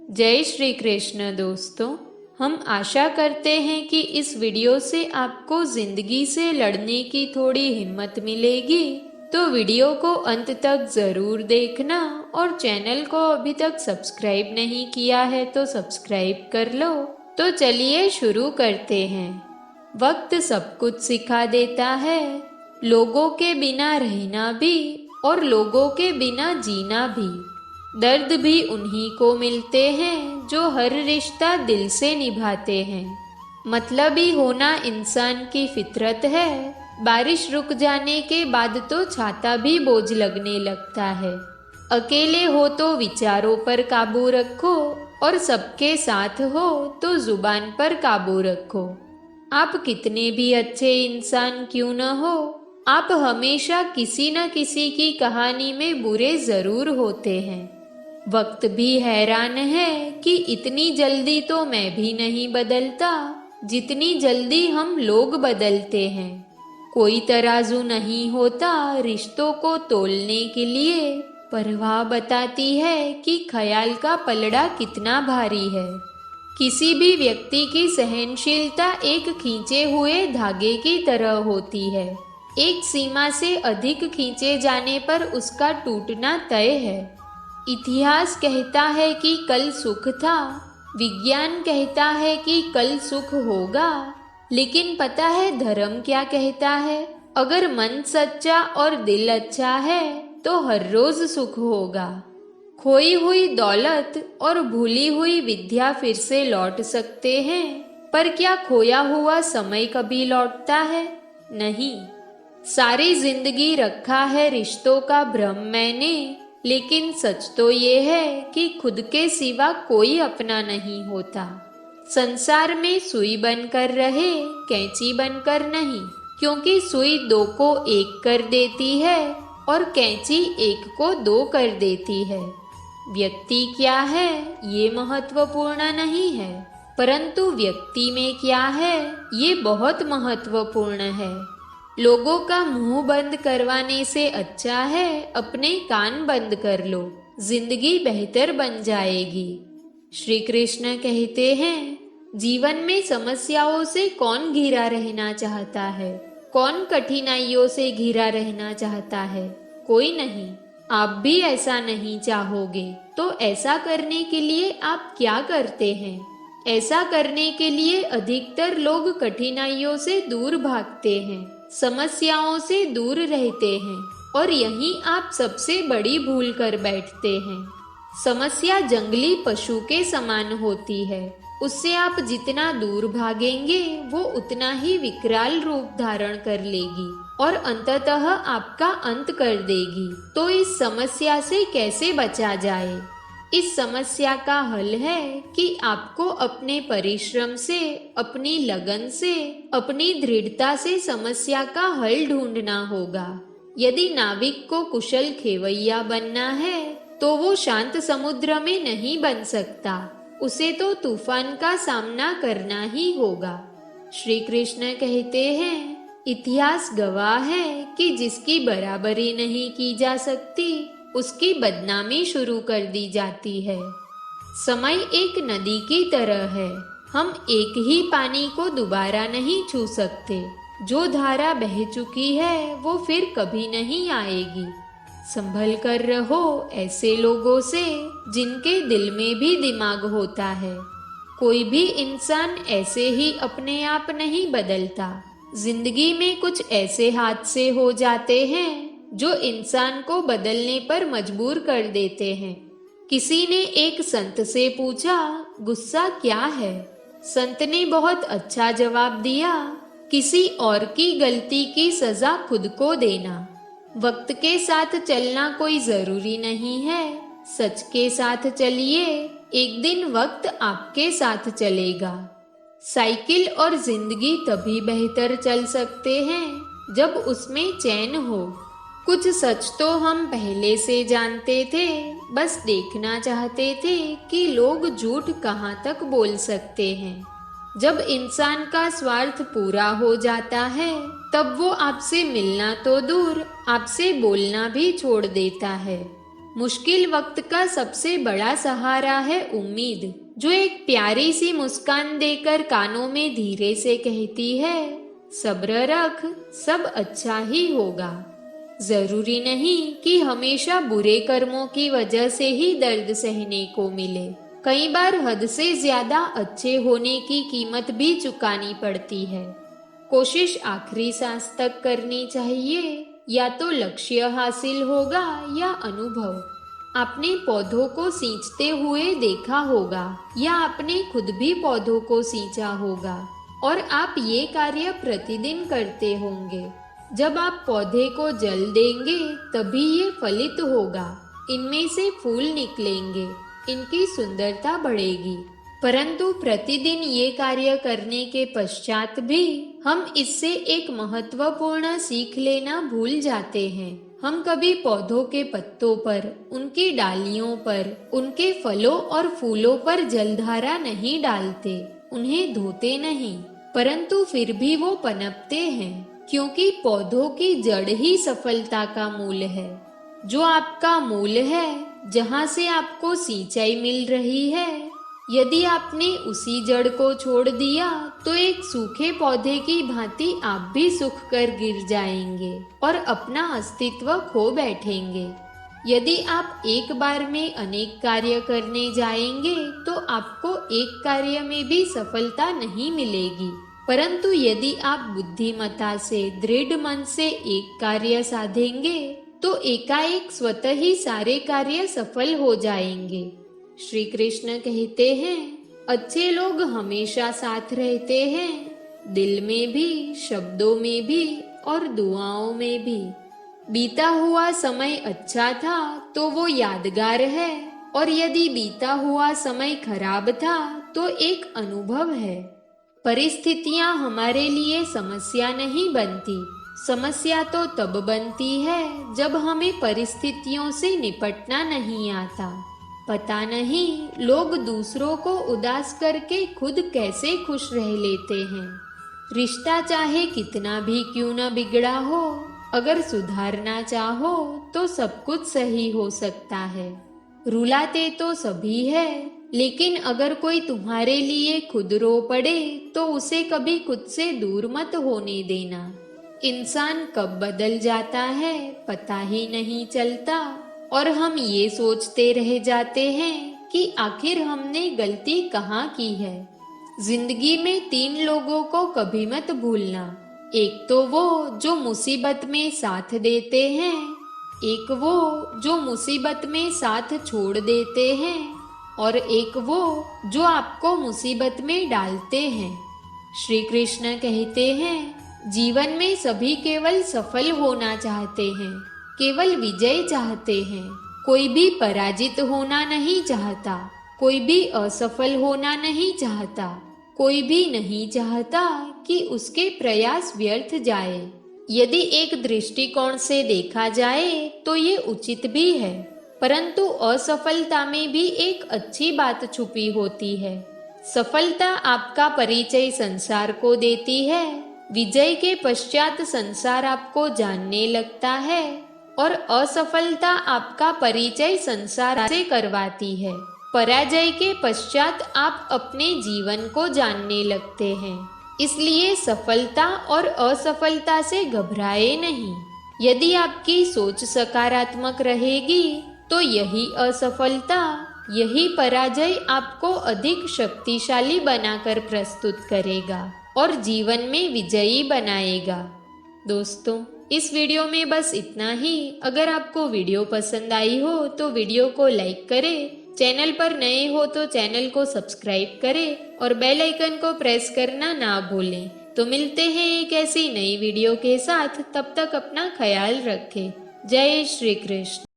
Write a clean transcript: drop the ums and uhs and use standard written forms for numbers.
जय श्री कृष्ण दोस्तों। हम आशा करते हैं कि इस वीडियो से आपको जिंदगी से लड़ने की थोड़ी हिम्मत मिलेगी। तो वीडियो को अंत तक ज़रूर देखना और चैनल को अभी तक सब्सक्राइब नहीं किया है तो सब्सक्राइब कर लो। तो चलिए शुरू करते हैं। वक्त सब कुछ सिखा देता है, लोगों के बिना रहना भी और लोगों के बिना जीना भी। दर्द भी उन्हीं को मिलते हैं जो हर रिश्ता दिल से निभाते हैं। मतलबी होना इंसान की फितरत है। बारिश रुक जाने के बाद तो छाता भी बोझ लगने लगता है। अकेले हो तो विचारों पर काबू रखो और सबके साथ हो तो जुबान पर काबू रखो। आप कितने भी अच्छे इंसान क्यों न हो, आप हमेशा किसी न किसी की कहानी में बुरे जरूर होते हैं। वक्त भी हैरान है कि इतनी जल्दी तो मैं भी नहीं बदलता जितनी जल्दी हम लोग बदलते हैं। कोई तराजू नहीं होता रिश्तों को तोलने के लिए, परवाह बताती है कि ख्याल का पलड़ा कितना भारी है। किसी भी व्यक्ति की सहनशीलता एक खींचे हुए धागे की तरह होती है। एक सीमा से अधिक खींचे जाने पर उसका टूटना तय है। इतिहास कहता है कि कल सुख था, विज्ञान कहता है कि कल सुख होगा, लेकिन पता है धर्म क्या कहता है? अगर मन सच्चा और दिल अच्छा है तो हर रोज सुख होगा। खोई हुई दौलत और भूली हुई विद्या फिर से लौट सकते हैं, पर क्या खोया हुआ समय कभी लौटता है? नहीं। सारी जिंदगी रखा है रिश्तों का भ्रम मैंने, लेकिन सच तो ये है कि खुद के सिवा कोई अपना नहीं होता। संसार में सुई बनकर रहे, कैंची बनकर नहीं, क्योंकि सुई दो को एक कर देती है और कैंची एक को दो कर देती है। व्यक्ति क्या है ये महत्वपूर्ण नहीं है, परंतु व्यक्ति में क्या है ये बहुत महत्वपूर्ण है। लोगों का मुंह बंद करवाने से अच्छा है अपने कान बंद कर लो, जिंदगी बेहतर बन जाएगी। श्री कृष्ण कहते हैं, जीवन में समस्याओं से कौन घिरा रहना चाहता है? कौन कठिनाइयों से घिरा रहना चाहता है? कोई नहीं। आप भी ऐसा नहीं चाहोगे, तो ऐसा करने के लिए आप क्या करते हैं? ऐसा करने के लिए अधिकतर लोग कठिनाइयों से दूर भागते हैं, समस्याओं से दूर रहते हैं, और यही आप सबसे बड़ी भूल कर बैठते हैं। समस्या जंगली पशु के समान होती है, उससे आप जितना दूर भागेंगे वो उतना ही विकराल रूप धारण कर लेगी और अंततः आपका अंत कर देगी। तो इस समस्या से कैसे बचा जाए? इस समस्या का हल है कि आपको अपने परिश्रम से, अपनी लगन से, अपनी दृढ़ता से समस्या का हल ढूंढना होगा। यदि नाविक को कुशल खेवैया बनना है तो वो शांत समुद्र में नहीं बन सकता, उसे तो तूफान का सामना करना ही होगा। श्री कृष्ण कहते हैं, इतिहास गवाह है कि जिसकी बराबरी नहीं की जा सकती उसकी बदनामी शुरू कर दी जाती है। समय एक नदी की तरह है, हम एक ही पानी को दोबारा नहीं छू सकते। जो धारा बह चुकी है वो फिर कभी नहीं आएगी। संभल कर रहो ऐसे लोगों से जिनके दिल में भी दिमाग होता है। कोई भी इंसान ऐसे ही अपने आप नहीं बदलता। जिंदगी में कुछ ऐसे हादसे हो जाते हैं जो इंसान को बदलने पर मजबूर कर देते हैं। किसी ने एक संत से पूछा, गुस्सा क्या है? संत ने बहुत अच्छा जवाब दिया, किसी और की गलती की सजा खुद को देना। वक्त के साथ चलना कोई जरूरी नहीं है, सच के साथ चलिए, एक दिन वक्त आपके साथ चलेगा। साइकिल और जिंदगी तभी बेहतर चल सकते हैं जब उसमें चैन हो। कुछ सच तो हम पहले से जानते थे, बस देखना चाहते थे कि लोग झूठ कहाँ तक बोल सकते हैं। जब इंसान का स्वार्थ पूरा हो जाता है तब वो आपसे मिलना तो दूर, आपसे बोलना भी छोड़ देता है। मुश्किल वक्त का सबसे बड़ा सहारा है उम्मीद, जो एक प्यारी सी मुस्कान देकर कानों में धीरे से कहती है, सब्र रख, सब अच्छा ही होगा। जरूरी नहीं कि हमेशा बुरे कर्मों की वजह से ही दर्द सहने को मिले। कई बार हद से ज्यादा अच्छे होने की कीमत भी चुकानी पड़ती है। कोशिश आखिरी सांस तक करनी चाहिए, या तो लक्ष्य हासिल होगा या अनुभव। आपने पौधों को सींचते हुए देखा होगा, या आपने खुद भी पौधों को सींचा होगा, और आप ये कार्य प्रतिदिन करते होंगे। जब आप पौधे को जल देंगे तभी ये फलित होगा, इनमें से फूल निकलेंगे, इनकी सुंदरता बढ़ेगी। परंतु प्रतिदिन ये कार्य करने के पश्चात भी हम इससे एक महत्वपूर्ण सीख लेना भूल जाते हैं। हम कभी पौधों के पत्तों पर, उनकी डालियों पर, उनके फलों और फूलों पर जलधारा नहीं डालते, उन्हें धोते नहीं, परंतु फिर भी वो पनपते हैं, क्योंकि पौधों की जड़ ही सफलता का मूल है। जो आपका मूल है, जहाँ से आपको सिंचाई मिल रही है, यदि आपने उसी जड़ को छोड़ दिया तो एक सूखे पौधे की भांति आप भी सूख कर गिर जाएंगे और अपना अस्तित्व खो बैठेंगे। यदि आप एक बार में अनेक कार्य करने जाएंगे तो आपको एक कार्य में भी सफलता नहीं मिलेगी, परंतु यदि आप बुद्धिमत्ता से, दृढ़ मन से एक कार्य साधेंगे तो एकाएक स्वतः ही सारे कार्य सफल हो जाएंगे। श्री कृष्ण कहते हैं, अच्छे लोग हमेशा साथ रहते हैं, दिल में भी, शब्दों में भी और दुआओं में भी। बीता हुआ समय अच्छा था तो वो यादगार है, और यदि बीता हुआ समय खराब था तो एक अनुभव है। परिस्थितियां हमारे लिए समस्या नहीं बनती, समस्या तो तब बनती है जब हमें परिस्थितियों से निपटना नहीं आता। पता नहीं लोग दूसरों को उदास करके खुद कैसे खुश रह लेते हैं। रिश्ता चाहे कितना भी क्यों न बिगड़ा हो, अगर सुधारना चाहो तो सब कुछ सही हो सकता है। रुलाते तो सभी है, लेकिन अगर कोई तुम्हारे लिए खुद रो पड़े तो उसे कभी खुद से दूर मत होने देना। इंसान कब बदल जाता है पता ही नहीं चलता, और हम ये सोचते रह जाते हैं कि आखिर हमने गलती कहाँ की है। जिंदगी में 3 लोगों को कभी मत भूलना। एक तो वो जो मुसीबत में साथ देते हैं, एक वो जो मुसीबत में साथ छोड़ देते हैं, और एक वो जो आपको मुसीबत में डालते हैं। श्री कृष्ण कहते हैं, जीवन में सभी केवल सफल होना चाहते हैं, केवल विजय चाहते हैं। कोई भी पराजित होना नहीं चाहता, कोई भी असफल होना नहीं चाहता, कोई भी नहीं चाहता कि उसके प्रयास व्यर्थ जाए। यदि एक दृष्टिकोण से देखा जाए तो ये उचित भी है, परंतु असफलता में भी एक अच्छी बात छुपी होती है। सफलता आपका परिचय संसार को देती है, विजय के पश्चात संसार आपको जानने लगता है, और असफलता आपका परिचय संसार से करवाती है। पराजय के पश्चात आप अपने जीवन को जानने लगते हैं। इसलिए सफलता और असफलता से घबराए नहीं। यदि आपकी सोच सकारात्मक रहेगी तो यही असफलता, यही पराजय आपको अधिक शक्तिशाली बनाकर प्रस्तुत करेगा और जीवन में विजयी बनाएगा। दोस्तों, इस वीडियो में बस इतना ही। अगर आपको वीडियो पसंद आई हो तो वीडियो को लाइक करें, चैनल पर नए हो तो चैनल को सब्सक्राइब करें और बेल आइकन को प्रेस करना ना भूलें। तो मिलते हैं एक ऐसी नई वीडियो के साथ, तब तक अपना ख्याल रखें। जय श्री कृष्ण।